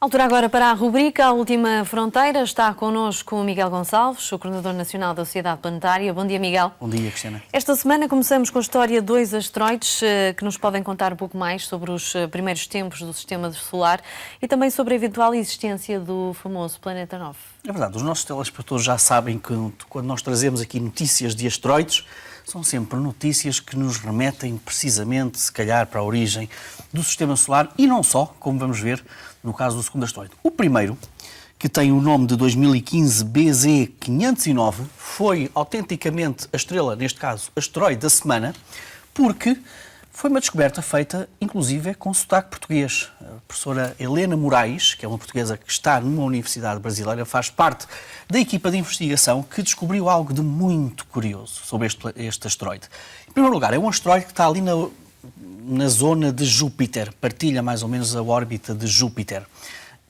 Altura agora para a rubrica A Última Fronteira. Está connosco o Miguel Gonçalves, o Coordenador Nacional da Sociedade Planetária. Bom dia, Miguel. Bom dia, Cristiana. Esta semana começamos com a história de dois asteroides que nos podem contar um pouco mais sobre os primeiros tempos do Sistema Solar e também sobre a eventual existência do famoso Planeta 9. É verdade, os nossos telespectadores já sabem que quando nós trazemos aqui notícias de asteroides, são sempre notícias que nos remetem precisamente, se calhar, para a origem do Sistema Solar e não só, como vamos ver no caso do segundo asteroide. O primeiro, que tem o nome de 2015 BZ509, foi autenticamente a estrela, neste caso, asteroide da semana, porque foi uma descoberta feita, inclusive, com sotaque português. A professora Helena Moraes, que é uma portuguesa que está numa universidade brasileira, faz parte da equipa de investigação que descobriu algo de muito curioso sobre este asteroide. Em primeiro lugar, é um asteroide que está ali na zona de Júpiter, partilha mais ou menos a órbita de Júpiter,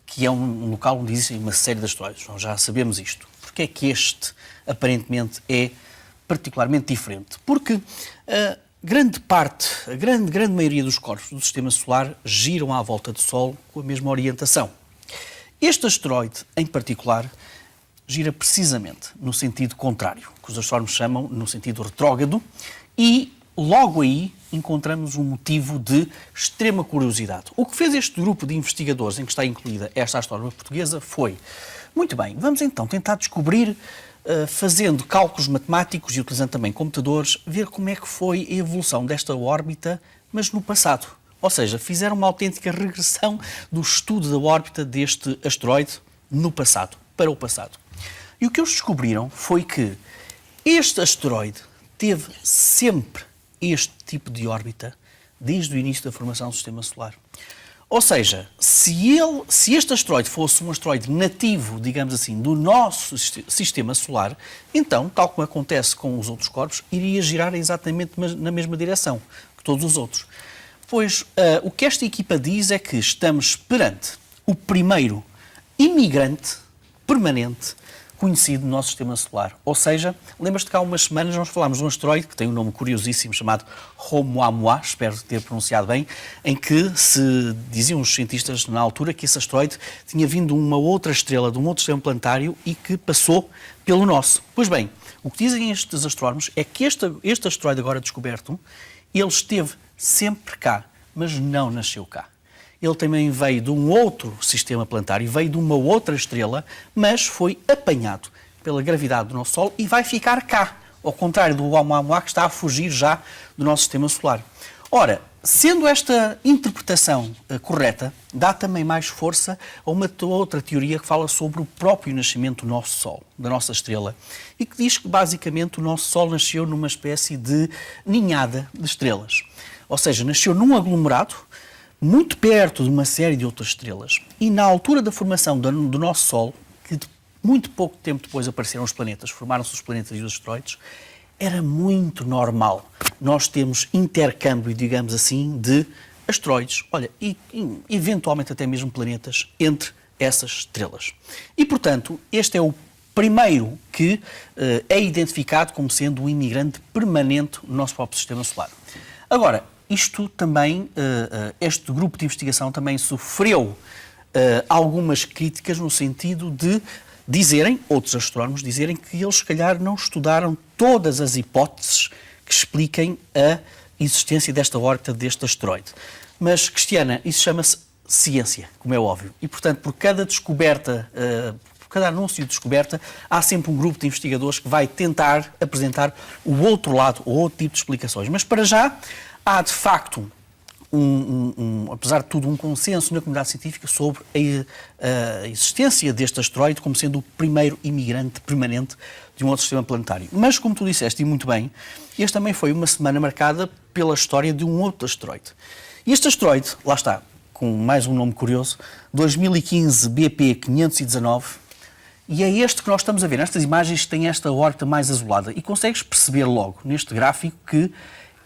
que é um local onde existe uma série de asteroides. Nós já sabemos isto. Porque é que este, aparentemente, é particularmente diferente? Porque a grande maioria dos corpos do Sistema Solar giram à volta do Sol com a mesma orientação. Este asteroide, em particular, gira precisamente no sentido contrário, que os astrónomos chamam no sentido retrógrado, e logo aí encontramos um motivo de extrema curiosidade. O que fez este grupo de investigadores em que está incluída esta astrónoma portuguesa foi: muito bem, vamos então tentar descobrir, fazendo cálculos matemáticos e utilizando também computadores, ver como é que foi a evolução desta órbita, mas no passado. Ou seja, fizeram uma autêntica regressão do estudo da órbita deste asteroide no passado, para o passado. E o que eles descobriram foi que este asteroide teve sempre este tipo de órbita desde o início da formação do Sistema Solar. Ou seja, se este asteroide fosse um asteroide nativo, digamos assim, do nosso Sistema Solar, então, tal como acontece com os outros corpos, iria girar exatamente na mesma direção que todos os outros. Pois o que esta equipa diz é que estamos perante o primeiro imigrante permanente conhecido no nosso Sistema Solar. Ou seja, lembras-te que há umas semanas nós falámos de um asteroide que tem um nome curiosíssimo chamado Oumuamua, espero ter pronunciado bem, em que se diziam os cientistas na altura que esse asteroide tinha vindo de uma outra estrela, de um outro sistema planetário e que passou pelo nosso. Pois bem, o que dizem estes astrónomos é que este asteroide agora descoberto, ele esteve sempre cá, mas não nasceu cá. Ele também veio de um outro sistema planetário, veio de uma outra estrela, mas foi apanhado pela gravidade do nosso Sol e vai ficar cá, ao contrário do Oumuamua, que está a fugir já do nosso Sistema Solar. Ora, sendo esta interpretação correta, dá também mais força a uma outra teoria que fala sobre o próprio nascimento do nosso Sol, da nossa estrela, e que diz que basicamente o nosso Sol nasceu numa espécie de ninhada de estrelas. Ou seja, nasceu num aglomerado muito perto de uma série de outras estrelas. E na altura da formação do nosso Sol, que muito pouco tempo depois apareceram os planetas, formaram-se os planetas e os asteroides, era muito normal nós termos intercâmbio, digamos assim, de asteroides, olha, e eventualmente até mesmo planetas entre essas estrelas. E, portanto, este é o primeiro que é identificado como sendo um imigrante permanente no nosso próprio Sistema Solar. Agora, isto também, este grupo de investigação também sofreu algumas críticas no sentido de dizerem, outros astrónomos dizerem que eles se calhar não estudaram todas as hipóteses que expliquem a existência desta órbita deste asteroide. Mas, Cristiana, isso chama-se ciência, como é óbvio. E, portanto, por cada descoberta, por cada anúncio de descoberta, há sempre um grupo de investigadores que vai tentar apresentar o outro lado, ou outro tipo de explicações. Mas, para já, há, de facto, apesar de tudo, um consenso na comunidade científica sobre a existência deste asteroide como sendo o primeiro imigrante permanente de um outro sistema planetário. Mas, como tu disseste, e muito bem, este também foi uma semana marcada pela história de um outro asteroide. E este asteroide, lá está, com mais um nome curioso, 2015 BP519, e é este que nós estamos a ver. Nestas imagens tem esta órbita mais azulada e consegues perceber logo neste gráfico que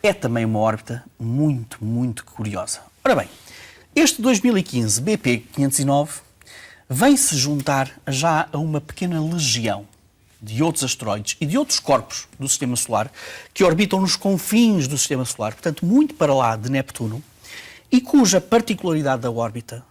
é também uma órbita muito, muito curiosa. Ora bem, este 2015 BP509 vem-se juntar já a uma pequena legião de outros asteroides e de outros corpos do Sistema Solar que orbitam nos confins do Sistema Solar, portanto, muito para lá de Neptuno, e cuja particularidade da órbita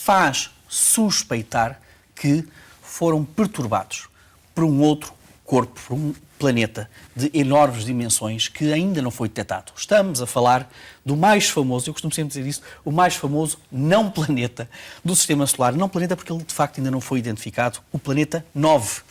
faz suspeitar que foram perturbados por um outro corpo, por um planeta de enormes dimensões que ainda não foi detectado. Estamos a falar do mais famoso, eu costumo sempre dizer isso, o mais famoso não planeta do Sistema Solar. Não planeta porque ele de facto ainda não foi identificado, o planeta 9.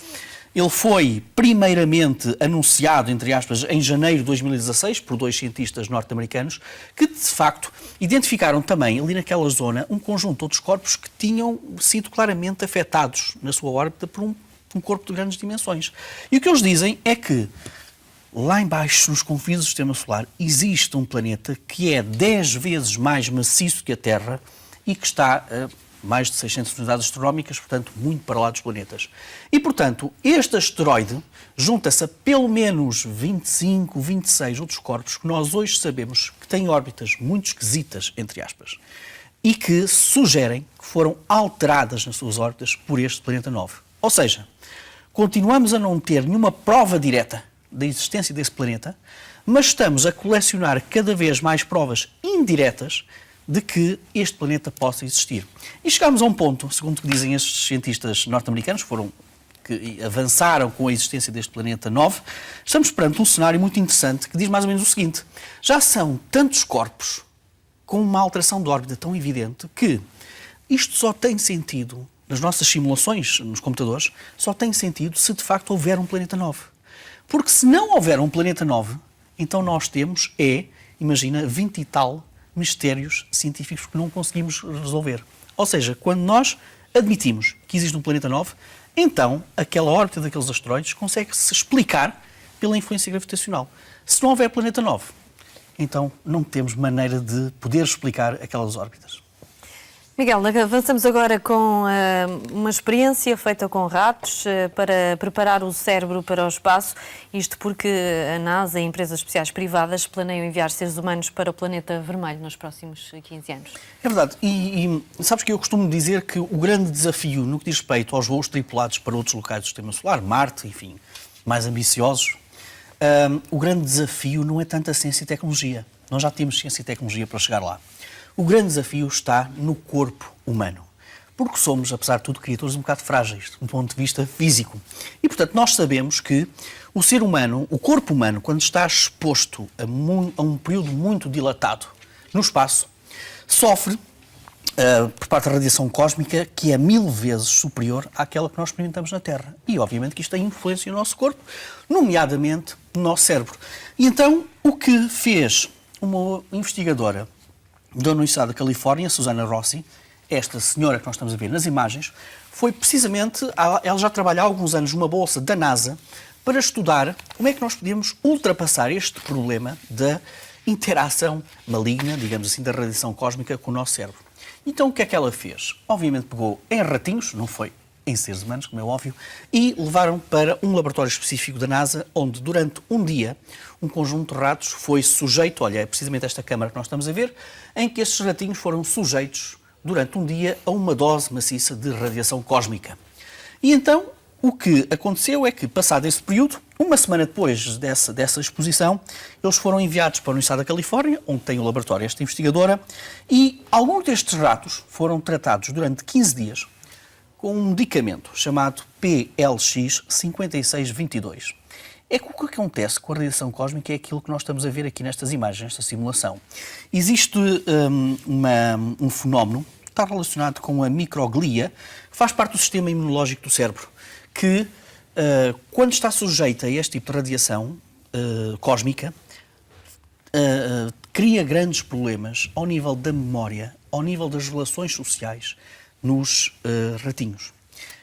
Ele foi primeiramente anunciado, entre aspas, em janeiro de 2016 por 2 cientistas norte-americanos que, de facto, identificaram também ali naquela zona um conjunto de outros corpos que tinham sido claramente afetados na sua órbita por um corpo de grandes dimensões. E o que eles dizem é que lá embaixo, nos confins do Sistema Solar, existe um planeta que é 10 vezes mais maciço que a Terra e que está a mais de 600 unidades astronómicas, portanto, muito para lá dos planetas. E, portanto, este asteroide junta-se a pelo menos 25, 26 outros corpos que nós hoje sabemos que têm órbitas muito esquisitas, entre aspas, e que sugerem que foram alteradas nas suas órbitas por este planeta 9. Ou seja, continuamos a não ter nenhuma prova direta da existência desse planeta, mas estamos a colecionar cada vez mais provas indiretas de que este planeta possa existir. E chegámos a um ponto, segundo o que dizem estes cientistas norte-americanos, que avançaram com a existência deste planeta 9, estamos perante um cenário muito interessante que diz mais ou menos o seguinte: já são tantos corpos com uma alteração de órbita tão evidente que isto só tem sentido, nas nossas simulações nos computadores, só tem sentido se de facto houver um planeta 9. Porque se não houver um planeta 9, então nós temos, imagina, 20 e tal mistérios científicos que não conseguimos resolver. Ou seja, quando nós admitimos que existe um planeta 9, então aquela órbita daqueles asteroides consegue-se explicar pela influência gravitacional. Se não houver planeta 9, então não temos maneira de poder explicar aquelas órbitas. Miguel, avançamos agora com uma experiência feita com ratos para preparar o cérebro para o espaço, isto porque a NASA e empresas especiais privadas planeiam enviar seres humanos para o planeta vermelho nos próximos 15 anos. É verdade, e sabes que eu costumo dizer que o grande desafio no que diz respeito aos voos tripulados para outros locais do Sistema Solar, Marte, enfim, mais ambiciosos, o grande desafio não é tanto a ciência e tecnologia. Nós já temos ciência e tecnologia para chegar lá. O grande desafio está no corpo humano, porque somos, apesar de tudo, criaturas um bocado frágeis, do ponto de vista físico. E, portanto, nós sabemos que o ser humano, o corpo humano, quando está exposto a um período muito dilatado no espaço, sofre por parte da radiação cósmica que é 1000 vezes superior àquela que nós experimentamos na Terra. E, obviamente, que isto tem influência no nosso corpo, nomeadamente no nosso cérebro. E então, o que fez uma investigadora da Universidade da Califórnia, Susana Rossi, esta senhora que nós estamos a ver nas imagens, foi precisamente, ela já trabalha há alguns anos numa bolsa da NASA para estudar como é que nós podemos ultrapassar este problema da interação maligna, digamos assim, da radiação cósmica com o nosso cérebro. Então o que é que ela fez? Obviamente pegou em ratinhos, não foi em seres humanos, como é óbvio, e levaram para um laboratório específico da NASA, onde durante um dia um conjunto de ratos foi sujeito, olha, é precisamente esta câmara que nós estamos a ver, em que estes ratinhos foram sujeitos durante um dia a uma dose maciça de radiação cósmica. E então o que aconteceu é que, passado esse período, uma semana depois dessa exposição, eles foram enviados para a Universidade da Califórnia, onde tem o laboratório esta investigadora, e alguns destes ratos foram tratados durante 15 dias com um medicamento chamado PLX 5622. É que o que acontece com a radiação cósmica é aquilo que nós estamos a ver aqui nestas imagens, nesta simulação. Existe um fenómeno que está relacionado com a microglia, que faz parte do sistema imunológico do cérebro, que quando está sujeita a este tipo de radiação cósmica, cria grandes problemas ao nível da memória, ao nível das relações sociais, nos ratinhos.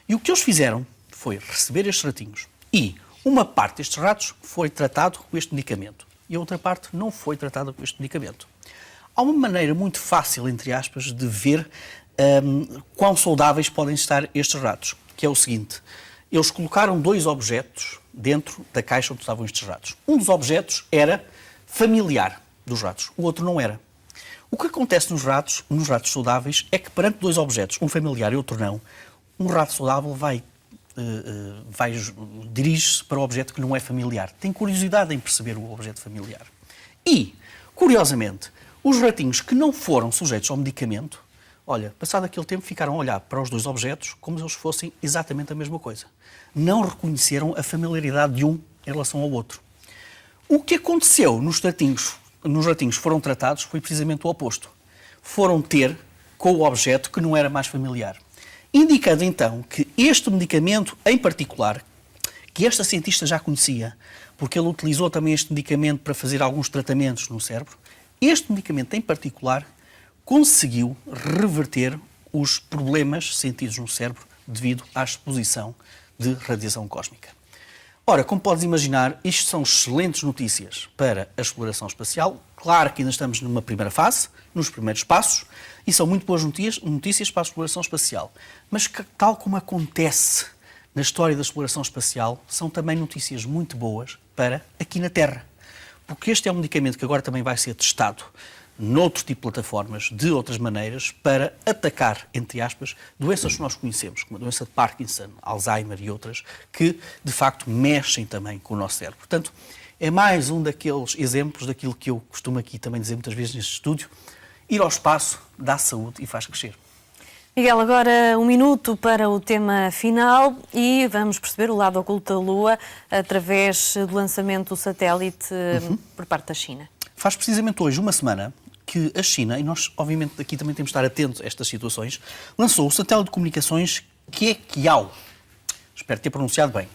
E o que eles fizeram foi receber estes ratinhos e uma parte destes ratos foi tratado com este medicamento e a outra parte não foi tratada com este medicamento. Há uma maneira muito fácil, entre aspas, de ver quão saudáveis podem estar estes ratos, que é o seguinte: eles colocaram 2 objetos dentro da caixa onde estavam estes ratos. Um dos objetos era familiar dos ratos, o outro não era. O que acontece nos ratos saudáveis, é que perante 2 objetos, um familiar e outro não, um rato saudável dirige-se para o objeto que não é familiar. Tem curiosidade em perceber o objeto familiar. E, curiosamente, os ratinhos que não foram sujeitos ao medicamento Olha, passado aquele tempo ficaram a olhar para os dois objetos como se eles fossem exatamente a mesma coisa. Não reconheceram a familiaridade de um em relação ao outro. O que aconteceu nos ratinhos que foram tratados foi precisamente o oposto. Foram ter com o objeto que não era mais familiar. Indicando então que este medicamento em particular, que esta cientista já conhecia, porque ele utilizou também este medicamento para fazer alguns tratamentos no cérebro, este medicamento em particular conseguiu reverter os problemas sentidos no cérebro devido à exposição de radiação cósmica. Ora, como podes imaginar, isto são excelentes notícias para a exploração espacial. Claro que ainda estamos numa primeira fase, nos primeiros passos, e são muito boas notícias para a exploração espacial. Mas, tal como acontece na história da exploração espacial, são também notícias muito boas para aqui na Terra. Porque este é um medicamento que agora também vai ser testado noutro tipo de plataformas, de outras maneiras, para atacar, entre aspas, doenças que nós conhecemos, como a doença de Parkinson, Alzheimer e outras, que, de facto, mexem também com o nosso cérebro. Portanto, é mais um daqueles exemplos daquilo que eu costumo aqui também dizer muitas vezes neste estúdio: ir ao espaço dá saúde e faz crescer. Miguel, agora 1 minuto para o tema final e vamos perceber o lado oculto da Lua através do lançamento do satélite por parte da China. Faz precisamente hoje uma semana que a China, e nós obviamente aqui também temos de estar atentos a estas situações, lançou o satélite de comunicações Queqiao. Espero ter pronunciado bem.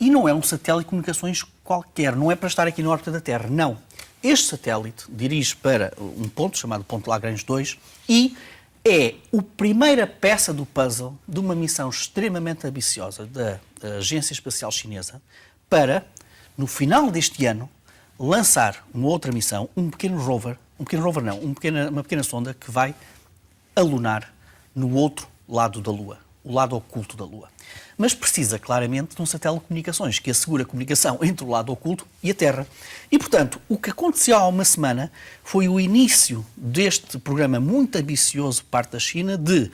E não é um satélite de comunicações qualquer, não é para estar aqui na órbita da Terra, não. Este satélite dirige para um ponto chamado Ponto Lagrange 2 e é a primeira peça do puzzle de uma missão extremamente ambiciosa da Agência Espacial Chinesa para, no final deste ano, lançar uma outra missão, uma pequena sonda que vai alunar no outro lado da Lua, o lado oculto da Lua. Mas precisa claramente de um satélite de comunicações que assegure a comunicação entre o lado oculto e a Terra. E, portanto, o que aconteceu há uma semana foi o início deste programa muito ambicioso por parte da China de,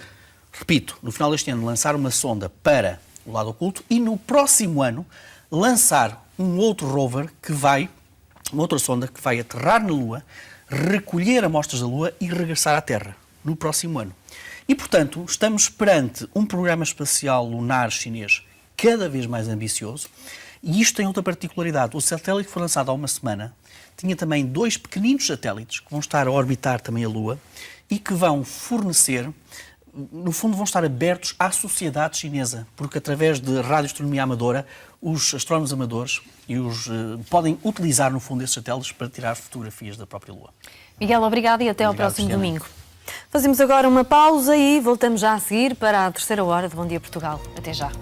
repito, no final deste ano lançar uma sonda para o lado oculto e no próximo ano lançar um outro rover uma outra sonda que vai aterrar na Lua, recolher amostras da Lua e regressar à Terra no próximo ano. E, portanto, estamos perante um programa espacial lunar chinês cada vez mais ambicioso e isto tem outra particularidade. O satélite que foi lançado há uma semana tinha também 2 pequeninos satélites que vão estar a orbitar também a Lua e que vão fornecer, no fundo, vão estar abertos à sociedade chinesa, porque através de radioastronomia amadora, os astrónomos amadores podem utilizar, no fundo, esses satélites para tirar fotografias da própria Lua. Miguel, obrigado e até ao próximo domingo. Fazemos agora uma pausa e voltamos já a seguir para a terceira hora de Bom Dia Portugal. Até já.